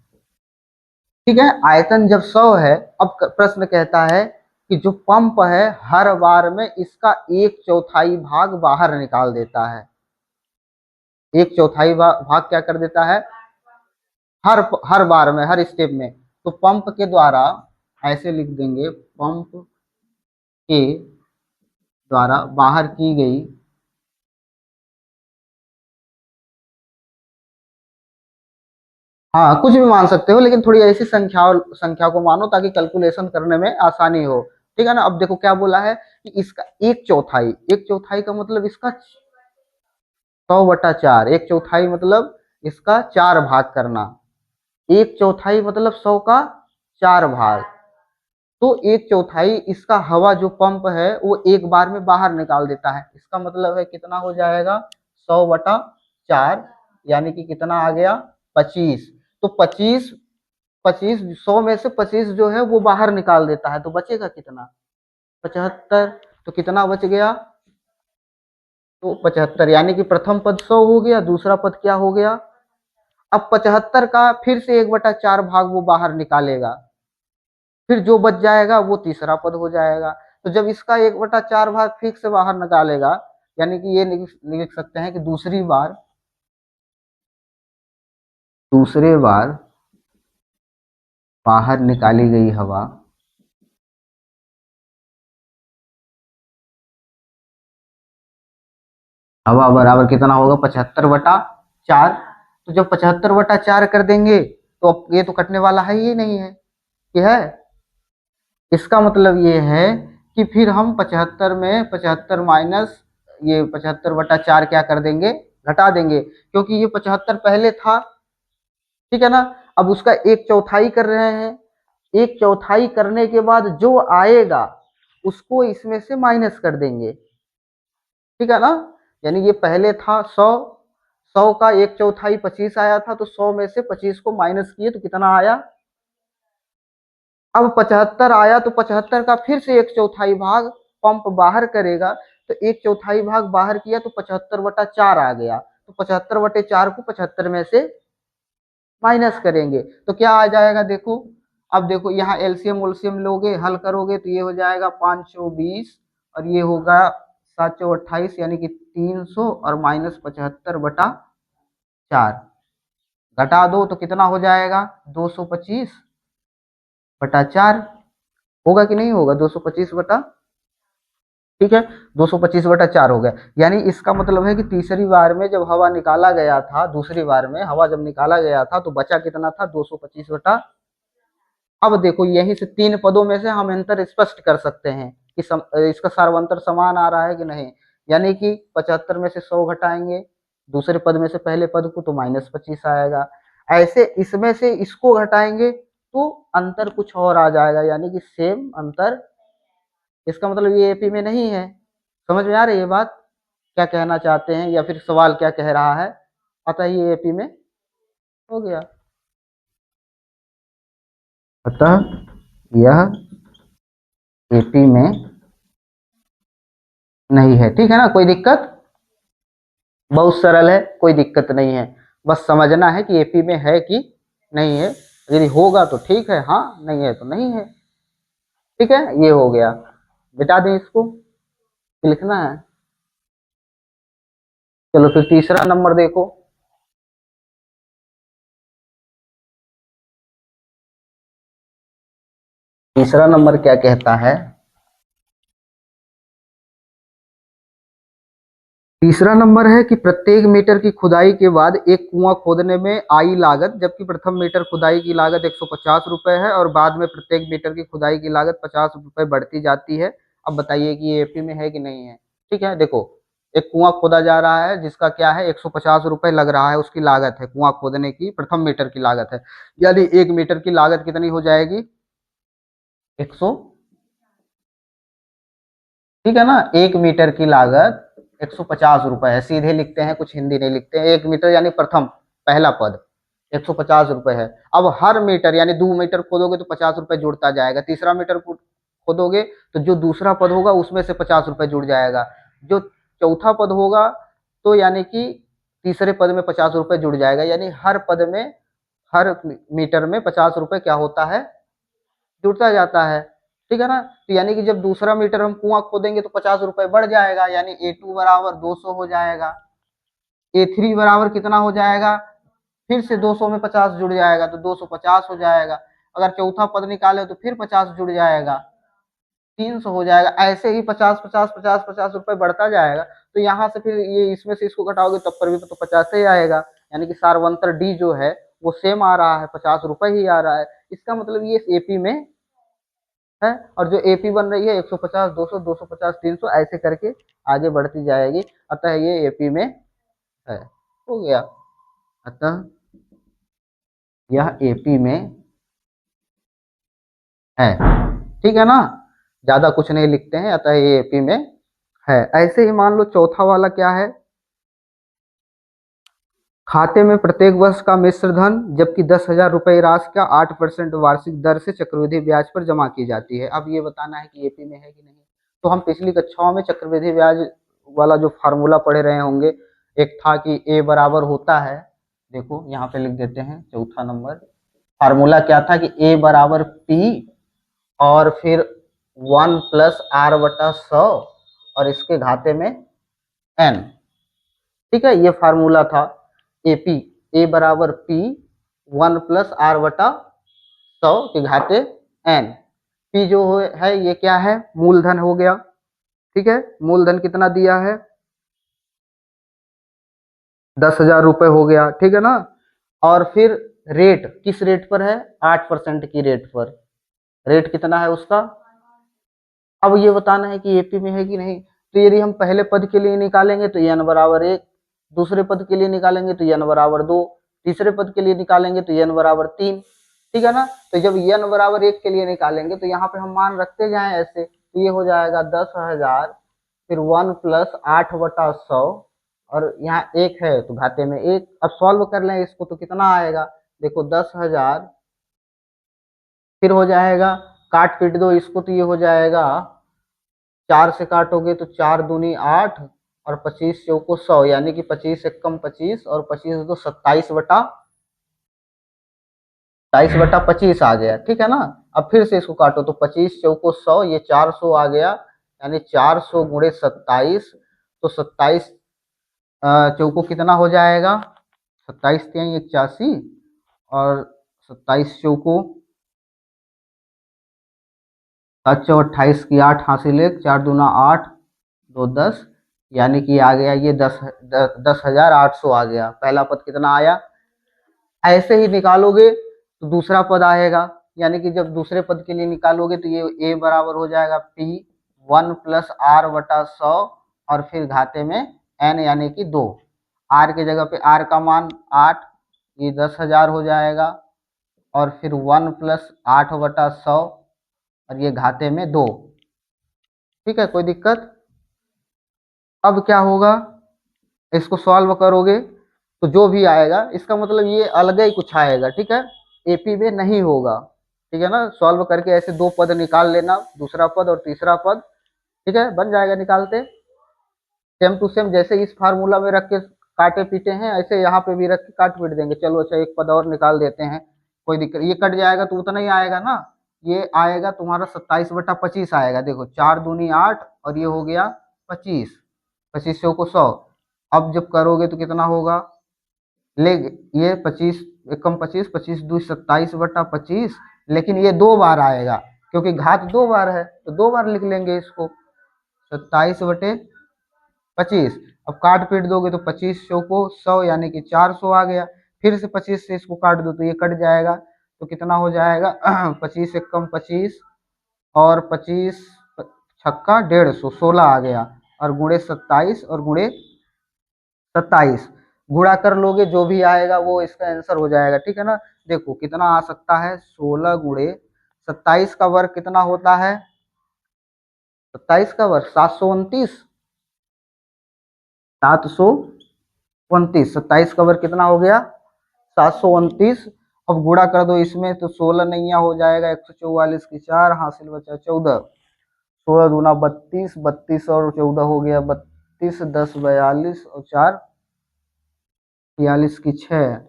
A: ठीक है, आयतन जब 100 है, अब प्रश्न कहता है कि जो पंप है हर बार में इसका 1/4 भाग बाहर निकाल देता है। 1/4 भाग क्या कर देता है, हर हर बार में, हर स्टेप में। तो पंप के द्वारा, ऐसे लिख देंगे, पंप के द्वारा बाहर की गई हाँ कुछ भी मान सकते हो, लेकिन थोड़ी ऐसी संख्या संख्या को मानो ताकि कैलकुलेशन करने में आसानी हो। ठीक है ना, अब देखो क्या बोला है कि इसका 1/4, 1/4 का मतलब इसका 100/4, 1/4 मतलब इसका 4 भाग करना। 1/4 मतलब 100 का 4 भाग। तो 1/4 इसका हवा जो पंप है वो एक बार में बाहर निकाल देता है। इसका मतलब है कितना हो जाएगा, 100/4, यानी कि कितना आ गया, 25। तो 25, 25, 100 में से 25 जो है वो बाहर निकाल देता है, तो बचेगा कितना, 75। तो कितना बच गया, तो 75, यानी कि प्रथम पद 100 हो गया, दूसरा पद क्या हो गया। अब 75 का फिर से 1/4 भाग वो बाहर निकालेगा, फिर जो बच जाएगा वो तीसरा पद हो जाएगा। तो जब इसका 1/4 भाग फिर से बाहर निकालेगा, यानी कि ये लिख सकते हैं कि दूसरे बार बाहर निकाली गई हवा हवा बराबर कितना होगा, 75/4। तो जब 75/4 कर देंगे तो अब ये तो कटने वाला है ही नहीं है, ये है। इसका मतलब ये है कि फिर हम 75 में 75 माइनस ये 75/4 क्या कर देंगे, घटा देंगे, क्योंकि ये 75 पहले था। ठीक है ना, अब उसका 1/4 कर रहे हैं। 1/4 करने के बाद जो आएगा उसको इसमें से माइनस कर देंगे। ठीक है ना, यानी ये पहले था 100, 100 का 1/4 25 आया था, तो 100 में से 25 को माइनस किए तो कितना आया, अब 75 आया, तो 75 का फिर से 1/4 भाग पंप बाहर करेगा। तो 1/4 भाग बाहर किया तो 75/4 आ गया। तो 75/4 को 75 में से माइनस करेंगे तो क्या आ जाएगा, देखो। अब देखो यहाँ एलसीएम उलसीएम लोगे, हल करोगे तो ये हो जाएगा 520, और ये होगा 728, यानी कि 300, और माइनस 75/4, घटा दो तो कितना हो जाएगा, 225/4। होगा कि नहीं होगा, 225 बटा, ठीक है, 225/4 हो गया। यानी इसका मतलब है कि तीसरी बार में जब हवा निकाला गया था, दूसरी बार में हवा जब निकाला गया था तो बचा कितना था, 225 बटा। अब देखो यहीं से तीन पदों में से हम अंतर स्पष्ट कर सकते हैं कि इसका सार्वंतर समान आ रहा है कि नहीं। यानी कि 75 में से 100 घटाएंगे, दूसरे पद में से पहले पद को, तो -25 आएगा। ऐसे इसमें से इसको घटाएंगे तो अंतर कुछ और आ जाएगा, यानी कि सेम अंतर। इसका मतलब ये एपी में नहीं है। समझ में आ रही है बात, क्या कहना चाहते हैं, या फिर सवाल क्या कह रहा है। अतः ये एपी में हो गया। अतः यह एपी में नहीं है। ठीक है ना, कोई दिक्कत, बहुत सरल है, कोई दिक्कत नहीं है। बस समझना है कि एपी में है कि नहीं है। यदि होगा तो ठीक है, हाँ नहीं है तो नहीं है। ठीक है, ये हो गया। मिटा दें इसको, लिखना है। चलो फिर तीसरा नंबर देखो। तीसरा नंबर क्या कहता है? तीसरा नंबर है कि प्रत्येक मीटर की खुदाई के बाद एक कुआं खोदने में आई लागत, जबकि प्रथम मीटर खुदाई की लागत 150 रुपए है और बाद में प्रत्येक मीटर की खुदाई की लागत 50 रुपए बढ़ती जाती है। अब बताइए कि ये एपी में है कि नहीं है। ठीक है, देखो, एक कुआं खोदा जा रहा है जिसका क्या है, 150 रुपए लग रहा है, उसकी लागत है कुआं खोदने की, प्रथम मीटर की लागत है। यानी एक मीटर की लागत कितनी हो जाएगी? 100। ठीक है ना, एक मीटर की लागत 150 रुपए है, सीधे लिखते हैं, कुछ हिंदी नहीं लिखते हैं। एक मीटर यानी प्रथम, पहला पद 150 रुपए है। अब हर मीटर यानी 2 मीटर खोदोगे तो 50 रुपए जुड़ता जाएगा, तीसरा मीटर खोदोगे तो जो दूसरा पद होगा उसमें से 50 रुपए जुड़ जाएगा, जो चौथा पद होगा तो यानी कि तीसरे पद में 50 रुपए जुड़ जाएगा, यानी हर पद में, हर मीटर में 50 रुपए क्या होता है, जुड़ता जाता है। ठीक है ना, तो यानी कि जब दूसरा मीटर हम कुआं खोदेंगे तो 50 रुपए बढ़ जाएगा, यानी A2 बराबर 200 हो जाएगा। A3 बराबर कितना हो जाएगा? फिर से 200 में 50 जुड़ जाएगा तो 250 हो जाएगा। अगर चौथा पद निकाले तो फिर 50 जुड़ जाएगा, 300 हो जाएगा। ऐसे ही 50 50 50 50 रुपए बढ़ता जाएगा। तो यहाँ से फिर ये इसमें से इसको घटाओगे तब पर भी तो 50 ही आएगा, यानी कि सारवंतर डी जो है वो सेम आ रहा है, 50 रुपए ही आ रहा है। इसका मतलब ये एपी में है। और जो एपी बन रही है 150 200 250 300 ऐसे करके आगे बढ़ती जाएगी, अतः ये एपी में है। हो गया, अतः यह एपी में है। ठीक है ना, ज्यादा कुछ नहीं लिखते हैं, अतः ये एपी में है। ऐसे ही मान लो चौथा वाला क्या है, खाते में प्रत्येक वर्ष का मिश्र धन, जबकि 10,000 रुपए राशि का 8% वार्षिक दर से चक्रवृद्धि ब्याज पर जमा की जाती है। अब ये बताना है कि एपी में है कि नहीं। तो हम पिछली कक्षाओं में चक्रवृद्धि ब्याज वाला जो फार्मूला पढ़े रहे होंगे, एक था कि ए बराबर होता है, देखो यहाँ पे लिख देते हैं चौथा नंबर। फार्मूला क्या था कि ए बराबर पी और फिर 1 + r/100 और इसके घाते में एन। ठीक है, ये फार्मूला था एपी, ए बराबर पी 1 + r/100 के घाते एन। पी जो है ये क्या है, मूलधन हो गया। ठीक है, मूलधन कितना दिया है, 10,000 रुपए हो गया। ठीक है ना, और फिर रेट किस रेट पर है, 8% की रेट पर। रेट कितना है उसका, अब ये बताना है कि एपी में है कि नहीं। तो यदि हम पहले पद के लिए निकालेंगे तो एन बराबर 1, दूसरे पद के लिए निकालेंगे तो एन बराबर 2, तीसरे पद के लिए निकालेंगे तो एन बराबर 3। ठीक है ना, तो जब एन बराबर 1 के लिए निकालेंगे तो यहाँ पे हम मान रखते जाएं ऐसे, तो ये हो जाएगा 10,000, फिर 1 + 8/100 और यहाँ एक है तो घाते में एक। अब सॉल्व कर लें इसको तो कितना आएगा, देखो 10,000, फिर हो जाएगा, काट पीट दो इसको तो ये हो जाएगा, 4 से काटोगे तो 4 दूनी 8 और 25 चौको 100, यानी कि 25 एकम 25 और 25 तो 27/25 आ गया। ठीक है ना, अब फिर से इसको काटो तो 25 चौको 100, ये 400 आ गया, यानी 400 × 27, तो 27 चौको कितना हो जाएगा, 27×3 = 81 और 27 चौको 7 × 28 की 8 हासिल, 1 4 दूना 8 2 10, यानी कि आ गया ये 10,800 आ गया। पहला पद कितना आया, ऐसे ही निकालोगे तो दूसरा पद आएगा, यानी कि जब दूसरे पद के लिए निकालोगे तो ये ए बराबर हो जाएगा पी 1 + r/100 और फिर घाते में एन यानी कि 2। आर की जगह पे आर का मान 8, ये 10,000 हो जाएगा और फिर 1 + 8/100 और ये घाते में 2। ठीक है, कोई दिक्कत। अब क्या होगा, इसको सॉल्व करोगे तो जो भी आएगा इसका मतलब ये अलग ही कुछ आएगा। ठीक है, एपी में नहीं होगा। ठीक है ना, सॉल्व करके ऐसे दो पद निकाल लेना, दूसरा पद और तीसरा पद। ठीक है, बन जाएगा निकालते, सेम टू सेम जैसे इस फार्मूला में रख के काटे पीटे हैं ऐसे यहाँ पे भी रख के काट पीट देंगे। चलो अच्छा एक पद और निकाल देते हैं, कोई दिक्कत, ये कट जाएगा तो उतना ही आएगा ना, ये आएगा तुम्हारा 27/25 आएगा। देखो 4 दूनी 8 और ये हो गया 25, 25 को 100। अब जब करोगे तो कितना होगा, ले ये 25 एकम 25, 25 दूनी 27/25, लेकिन ये 2 बार आएगा क्योंकि घात 2 बार है तो 2 बार लिख लेंगे इसको, 27/25। अब काट पीट दोगे तो 25 को 100 यानी कि 400 आ गया। फिर से 25 से इसको काट दो तो ये कट जाएगा, तो कितना हो जाएगा 25 एकम 25 और 25 छक्का 150, 16 आ गया, और गुणे 27 और गुणे 27 गुणा कर लोगे जो भी आएगा वो इसका आंसर हो जाएगा, ठीक है ना। देखो कितना आ सकता है, 16 गुणे 27 का वर्ग कितना होता है, 27 का वर्ग 729, 729, 27 का वर्ग कितना हो गया 729। अब गुणा कर दो इसमें तो 16 नैया हो जाएगा, 144 की 4 हासिल बचा 14, 16 दूना 32, 32 और 14 हो गया 32, 10 42 और 4 42 की 6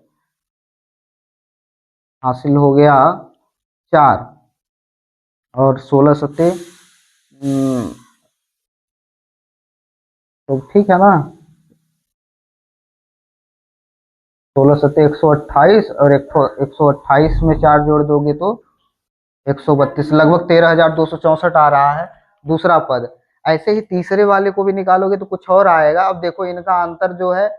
A: हासिल हो गया 4, और 16 सत्ते तो ठीक है ना, 16 सत्ते 128, और 128 में 4 जोड़ दोगे तो 132, लगभग 13,264 आ रहा है दूसरा पद। ऐसे ही तीसरे वाले को भी निकालोगे तो कुछ और आएगा। अब देखो इनका अंतर जो है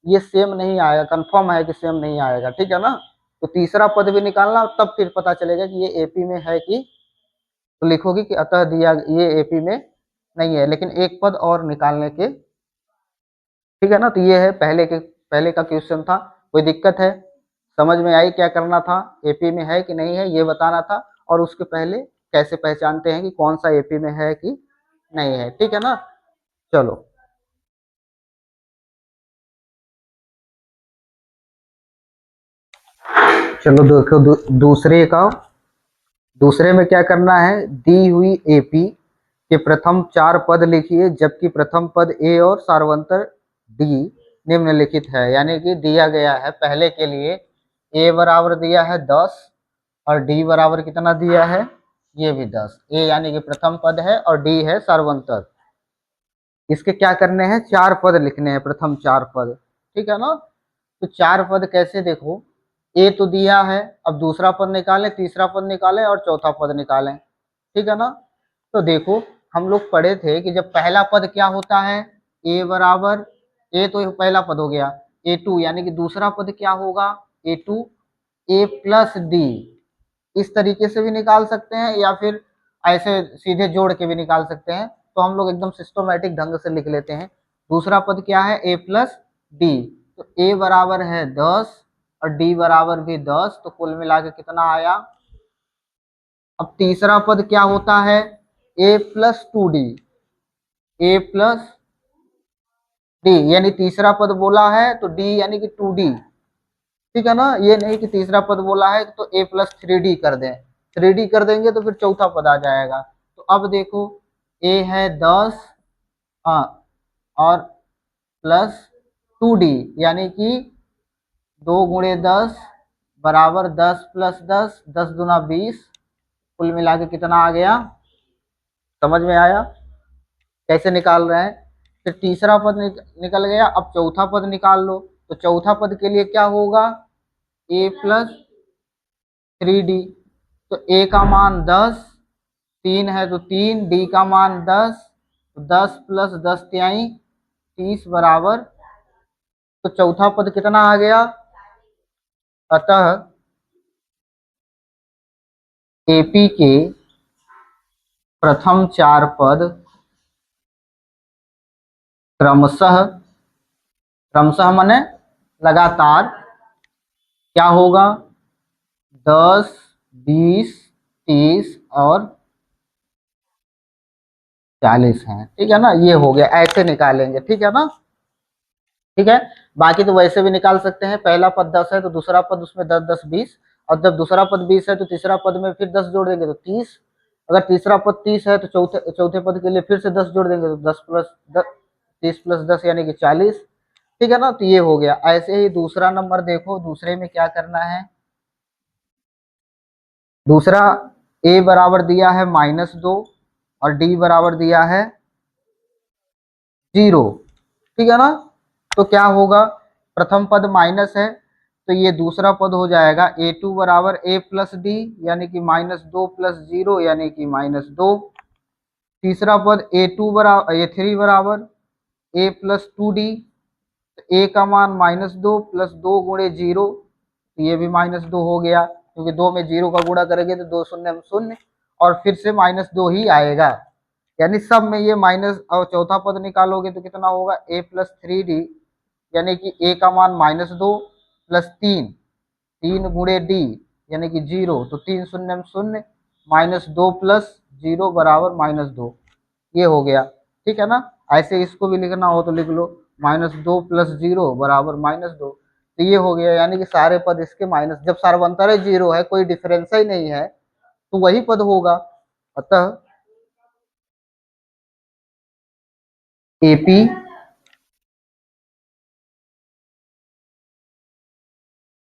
A: ये सेम नहीं आएगा, कंफर्म है कि सेम नहीं आएगा, ठीक है ना। तो तीसरा पद भी निकालना तब फिर पता चलेगा कि ये एपी में है कि, तो लिखोगे कि अतः दिया ये एपी में नहीं है, लेकिन एक पद और निकालने के, ठीक है ना। तो ये है पहले का क्वेश्चन था। कोई दिक्कत है, समझ में आई क्या करना था, एपी में है कि नहीं है ये बताना था, और उसके पहले कैसे पहचानते हैं कि कौन सा एपी में है कि नहीं है, ठीक है ना। चलो चलो देखो दूसरे में क्या करना है, दी हुई एपी के प्रथम 4 पद लिखिए जबकि प्रथम पद ए और सार्वंतर डी निम्नलिखित है। यानी कि दिया गया है पहले के लिए ए बराबर दिया है 10 और डी बराबर कितना दिया है, ये भी 10। ए यानी कि प्रथम पद है और डी है सार्वंतर। इसके क्या करने हैं, 4 पद लिखने हैं, प्रथम 4 पद, ठीक है ना। तो 4 पद कैसे, देखो ए तो दिया है, अब दूसरा पद निकालें, तीसरा पद निकालें और चौथा पद निकालें, ठीक है ना। तो देखो हम लोग पढ़े थे कि जब पहला पद क्या होता है, ए बराबर, ए तो पहला पद हो गया, A2 यानी कि दूसरा पद क्या होगा, A2 A प्लस डी। इस तरीके से भी निकाल सकते हैं या फिर ऐसे सीधे जोड़ के भी निकाल सकते हैं, तो हम लोग एकदम सिस्टमैटिक ढंग से लिख लेते हैं। दूसरा पद क्या है, ए प्लस डी, तो ए बराबर है 10 और डी बराबर भी 10, तो कुल मिला के कितना आया। अब तीसरा पद क्या होता है, ए प्लस 2D, ए प्लस डी यानी तीसरा पद बोला है तो डी यानी कि 2D, ठीक है ना। ये नहीं कि तीसरा पद बोला है तो ए प्लस 3D कर दें, 3D कर देंगे तो फिर चौथा पद आ जाएगा। तो अब देखो ए है 10 हाँ और प्लस 2D यानी कि 2 गुणे 10 बराबर 10 प्लस 10, 10 दूना 20, कुल मिला के कितना आ गया, समझ में आया कैसे निकाल रहे हैं। फिर तीसरा पद निकल गया, अब चौथा पद निकाल लो। तो चौथा पद के लिए क्या होगा, ए प्लस 3D, तो ए का मान 10, 3 है तो 3, डी का मान 10, तो 10 प्लस 10 तिहाई 30 बराबर, तो चौथा पद कितना आ गया। अतः एपी के प्रथम 4 पद क्रमशः, क्रमशः माने लगातार, क्या होगा 10, 20, 30 और 40 है, ठीक है ना। ये हो गया, ऐसे निकालेंगे, ठीक है ना। ठीक है, बाकी तो वैसे भी निकाल सकते हैं, पहला पद 10 है तो दूसरा पद उसमें 10, 10, 20, और जब दूसरा पद 20 है तो तीसरा पद में फिर 10 जोड़ देंगे तो 30, अगर तीसरा पद 30 है तो चौथे चौथे पद के लिए फिर से 10 जोड़ देंगे तो 10 प्लस 10, 30 प्लस 10 यानी कि 40, ठीक है ना। तो ये हो गया। ऐसे ही दूसरा नंबर देखो, दूसरे में क्या करना है, दूसरा ए बराबर दिया है -2 और डी बराबर दिया है 0, ठीक है ना। तो क्या होगा, प्रथम पद माइनस है तो ये दूसरा पद हो जाएगा a2 बराबर a प्लस डी यानी कि -2 + 0 यानी कि -2। तीसरा पद a3 बराबर a प्लस 2d, ए का मान -2 + 2 गुणे 0, तो ये भी -2 हो गया क्योंकि 2 में 0 का गुणा करेंगे तो 2 शून्य में शून्य और फिर से -2 ही आएगा। यानी सब में ये माइनस, और चौथा पद निकालोगे तो कितना होगा a प्लस 3d यानी कि a का मान -2 + 3, 3 गुणे d यानी कि 0, तो 3 शून्य में शून्य, -2 + 0 बराबर -2, ये हो गया, ठीक है ना। ऐसे इसको भी लिखना हो तो लिख लो, -2 + 0 बराबर -2, तो ये हो गया। यानी कि सारे पद इसके माइनस, जब सार्वंतर 0 है, कोई डिफरेंस ही नहीं है, तो वही पद होगा। अतः एपी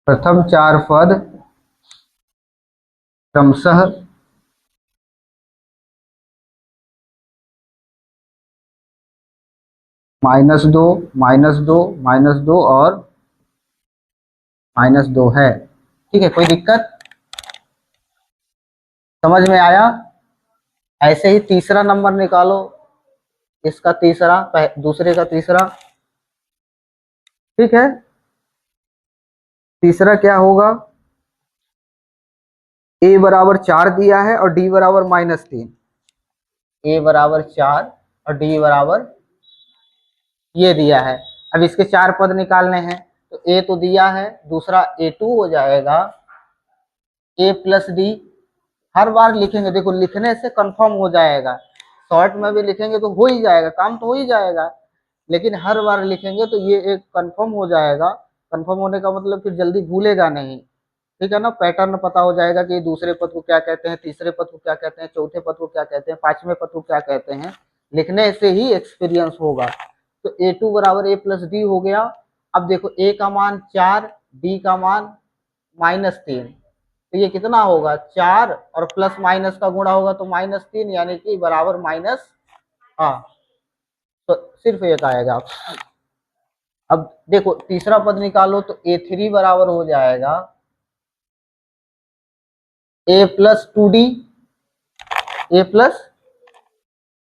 A: प्रथम 4 पद क्रमशः -2, -2, -2 और -2 है, ठीक है। कोई दिक्कत समझ में आया। ऐसे ही तीसरा नंबर निकालो, इसका तीसरा, दूसरे का तीसरा, ठीक है। तीसरा क्या होगा, ए बराबर 4 दिया है और डी बराबर -3, ए बराबर 4 और डी बराबर ये दिया है। अब इसके 4 पद निकालने हैं, तो ए तो दिया है, दूसरा a2 हो जाएगा a प्लस डी। हर बार लिखेंगे, देखो लिखने से कंफर्म हो जाएगा, शॉर्ट में भी लिखेंगे तो हो ही जाएगा, काम तो हो ही जाएगा, लेकिन हर बार लिखेंगे तो ये एक कंफर्म हो जाएगा। कंफर्म होने का मतलब फिर जल्दी भूलेगा नहीं, ठीक है ना। पैटर्न पता हो जाएगा कि दूसरे पद को क्या कहते हैं, तीसरे पद को क्या कहते हैं, चौथे पद को क्या कहते हैं, पांचवें पद को क्या कहते हैं, लिखने से ही एक्सपीरियंस होगा। तो a2 बराबर a प्लस डी हो गया। अब देखो a का मान 4, d का मान -3, तो ये कितना होगा, 4 और प्लस माइनस का गुणा होगा तो -3 यानी कि बराबर माइनस, हाँ, तो सिर्फ एक आएगा। अब देखो तीसरा पद निकालो तो a3 बराबर हो जाएगा a plus 2d, a plus,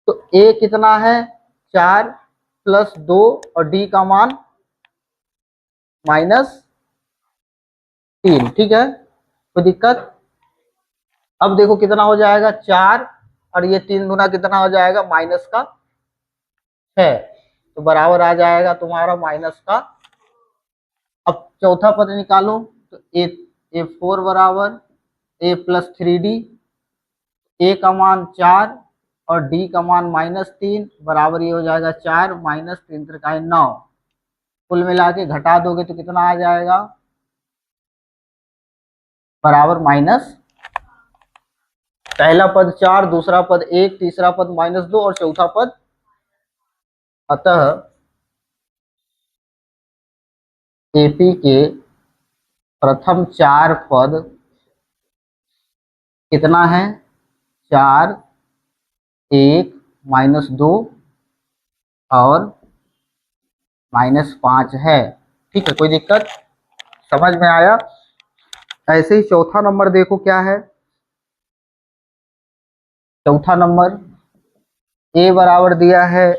A: तो a कितना है 4 + 2 और d का मान -3, ठीक है। कोई दिक्कत। अब देखो कितना हो जाएगा 4 और ये 3 गुना कितना हो जाएगा -6, तो बराबर आ जाएगा तुम्हारा -का। अब चौथा पद निकालो तो a4 बराबर a प्लस 3d, a का मान 4 और d का मान -3 बराबर ये हो जाएगा 4 -3 त्रिकाई 9, कुल मिला के घटा दोगे तो कितना आ जाएगा बराबर माइनस, पहला पद 4, दूसरा पद 1, तीसरा पद -2 और चौथा पद। अतः एपी के प्रथम 4 पद कितना है, 4, 1, -2 और -5 है, ठीक है। कोई दिक्कत समझ में आया। ऐसे ही चौथा नंबर देखो क्या है। चौथा नंबर ए बराबर दिया है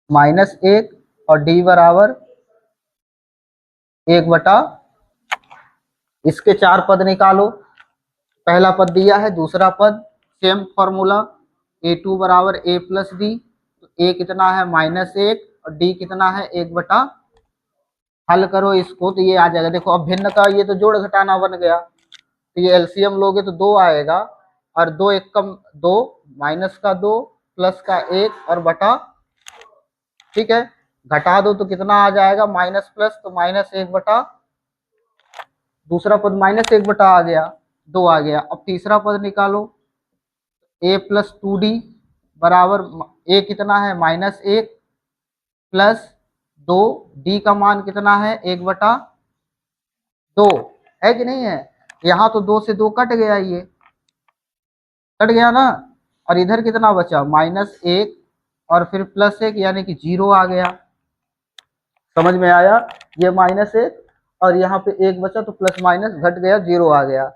A: -1 और डी बराबर 1/, इसके 4 पद निकालो। पहला पद दिया है, दूसरा पद सेम फॉर्मूला, a2 बराबर a प्लस डी, तो a कितना है -1 और d कितना है 1/। हल करो इसको तो ये आ जाएगा, देखो अब भिन्न का ये तो जोड़ घटाना बन गया, तो ये एलसीएम लोगे तो 2 आएगा, और 2 1 कम 2, -2 प्लस का 1 और बटा, ठीक है। घटा दो तो कितना आ जाएगा माइनस प्लस, तो -1/, दूसरा पद -1/, आ गया, 2 आ गया। अब तीसरा पद निकालो, a प्लस 2d बराबर, a कितना है -1 प्लस 2, d का मान कितना है 1/2, है कि नहीं है। यहाँ तो 2 से 2 कट गया, ये कट गया ना। और इधर कितना बचा, -1 और फिर +1 यानी कि 0 आ गया। समझ में आया? ये -1 और यहाँ पे 1 बचा तो प्लस माइनस घट गया, 0 आ गया।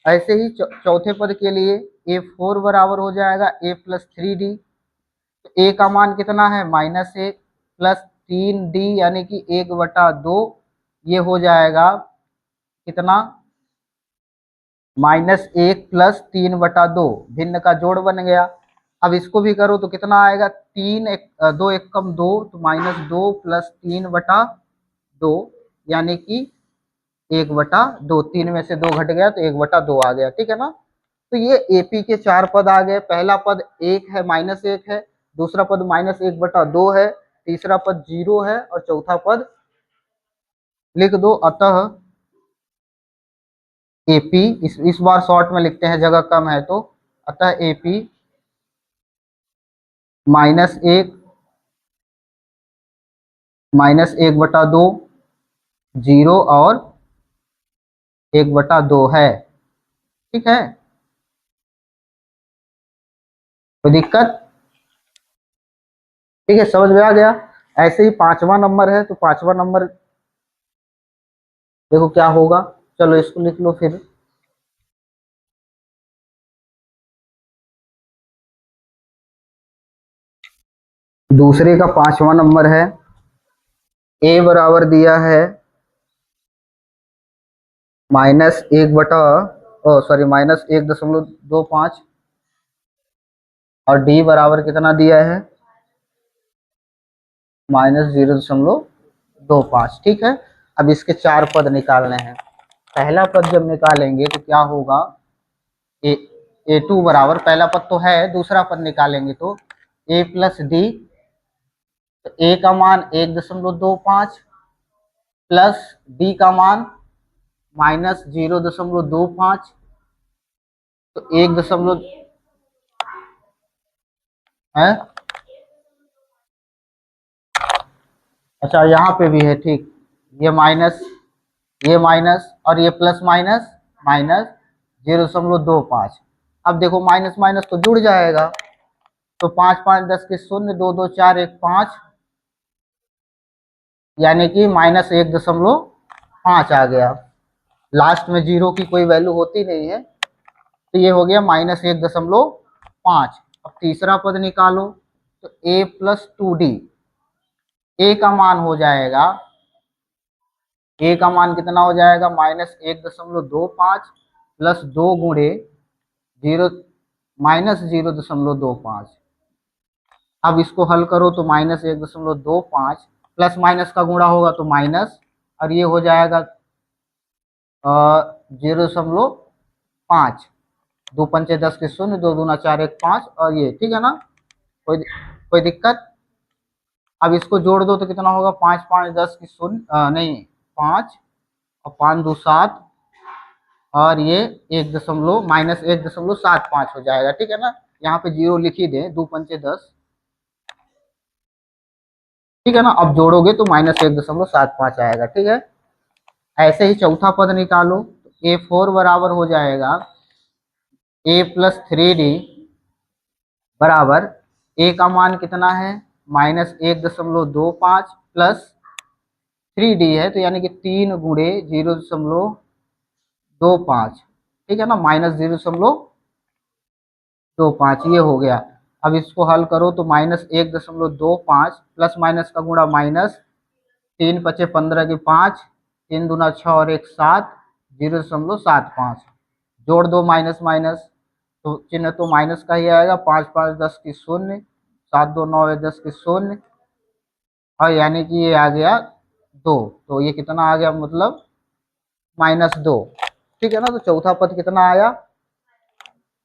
A: ऐसे ही चौथे पद के लिए A4 बराबर हो जाएगा A + 3D। तो A का मान कितना है, -1 + 3D यानी कि 1/2। ये हो जाएगा कितना, -1 + 3/2, भिन्न का जोड़ बन गया। अब इसको भी करो तो कितना आएगा, 2 एकम 2 तो -2 + 3/2 यानी कि 1/2। 3 में से 2 घट गया तो 1/2 आ गया, ठीक है ना। तो ये एपी के 4 पद आ गए। पहला पद 1 है, -1 है, दूसरा पद -1/2 है, तीसरा पद 0 है और चौथा पद लिख दो। अतः एपी, इस बार शॉर्ट में लिखते हैं, जगह कम है तो। अतः एपी -1 -1/2, 0 और 1/2 है, ठीक है। कोई दिक्कत? ठीक है, समझ में आ गया। ऐसे ही 5वां नंबर है, तो 5वां नंबर देखो क्या होगा। चलो इसको लिख लो फिर। दूसरे का 5वां नंबर है। ए बराबर दिया है -1/, और डी बराबर कितना दिया है, -0.25, ठीक है। अब इसके 4 पद निकालने हैं। पहला पद जब निकालेंगे तो क्या होगा, ए A2 बराबर, पहला पद तो है, दूसरा पद निकालेंगे तो A + D। तो ए का मान 1.25 प्लस डी का मान -0.25, तो 1 दशमलव है। अच्छा यहाँ पे भी है, ठीक। ये माइनस, ये माइनस और ये प्लस माइनस, -0.25। अब देखो माइनस माइनस तो जुड़ जाएगा, तो 5 5 10 के 0, 2 2 4 1 5 यानी कि -1.5 आ गया। लास्ट में 0 की कोई वैल्यू होती नहीं है, तो ये हो गया -1.5। अब तीसरा पद निकालो, तो A + 2D। ए का मान हो जाएगा, ए का मान कितना हो जाएगा, -1.25 प्लस 2 गुणे 0 -0.25। अब इसको हल करो तो -1.25 प्लस माइनस का गुणा होगा तो माइनस, और ये हो जाएगा 0.5। 2 पंचे 10 के 0, 2 दूना 4 1 5, और ये ठीक है ना। कोई दिक्कत? अब इसको जोड़ दो तो कितना होगा, 5 5 10 की 0, नहीं 5 और 5 2 7, और ये 1.75 हो जाएगा, ठीक है ना। यहाँ पे 0 लिख ही दे, 2 पंचे 10, ठीक है ना। अब जोड़ोगे तो -1.75 आएगा, ठीक है। ऐसे ही चौथा पद निकालो, A4 बराबर हो जाएगा A + 3D बराबर, ए का मान कितना है, -1.25 प्लस 3D है, तो यानी कि 3 गुणे 0.25, ठीक है ना, -0.25, ये हो गया। अब इसको हल करो तो -1.25 प्लस माइनस का गुणा माइनस, 3 पचे 15 की 5, 3 दूना 6 और 1 7, 0.75। जोड़ दो माइनस माइनस, तो चिन्ह तो माइनस का ही आएगा। 5 5 10 की 0, 7 2 9 10 की 0, और यानी कि ये आ गया 2। तो ये कितना आ गया, मतलब -2, ठीक है ना। तो चौथा पद कितना आया,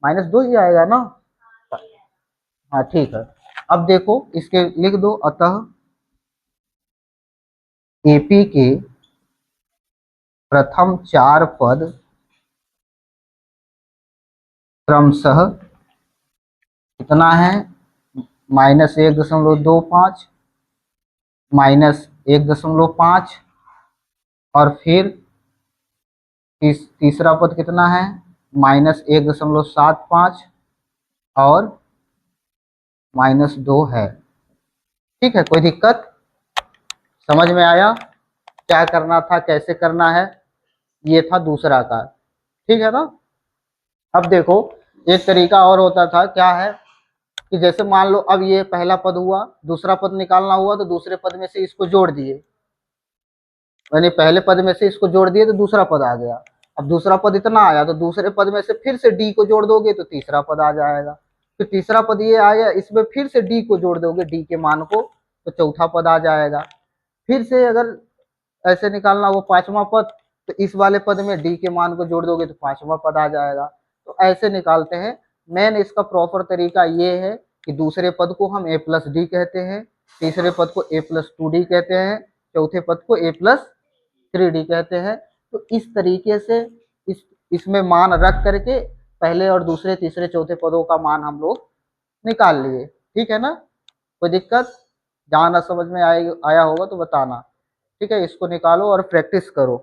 A: -2 ही आएगा ना। हाँ ठीक है। अब देखो इसके लिख दो। अतः एपी के प्रथम 4 पद क्रमशः कितना है, -1.25, -1.5 और फिर तीसरा पद कितना है, -1.75 और -2 है। ठीक है, कोई दिक्कत? समझ में आया क्या करना था, कैसे करना है? ये था दूसरा का। ठीक है ना। अब देखो, एक तरीका और होता था, क्या है कि जैसे मान लो अब ये पहला पद हुआ, दूसरा पद निकालना हुआ तो दूसरे पद में से इसको जोड़ दिए, यानी पहले पद में से इसको जोड़ दिए तो दूसरा पद आ गया। अब दूसरा पद इतना आया तो दूसरे पद में से फिर से डी को जोड़ दोगे तो तीसरा पद आ जाएगा। फिर तीसरा पद ये आया, इसमें फिर से डी को जोड़ दोगे, डी के मान को, तो चौथा पद आ जाएगा। फिर से अगर ऐसे निकालना वो पांचवा पद, तो इस वाले पद में डी के मान को जोड़ दोगे तो पांचवा पद आ जाएगा। तो ऐसे निकालते हैं। मेन इसका प्रॉपर तरीका ये है कि दूसरे पद को हम a+d कहते हैं, तीसरे पद को a+2d कहते हैं, चौथे पद को a+3d कहते हैं। तो इस तरीके से इसमें मान रख करके पहले और दूसरे तीसरे चौथे पदों का मान हम लोग निकाल लिए। ठीक है ना, कोई दिक्कत? जहाँ ना समझ में आया होगा तो बताना। ठीक है, इसको निकालो और प्रैक्टिस करो।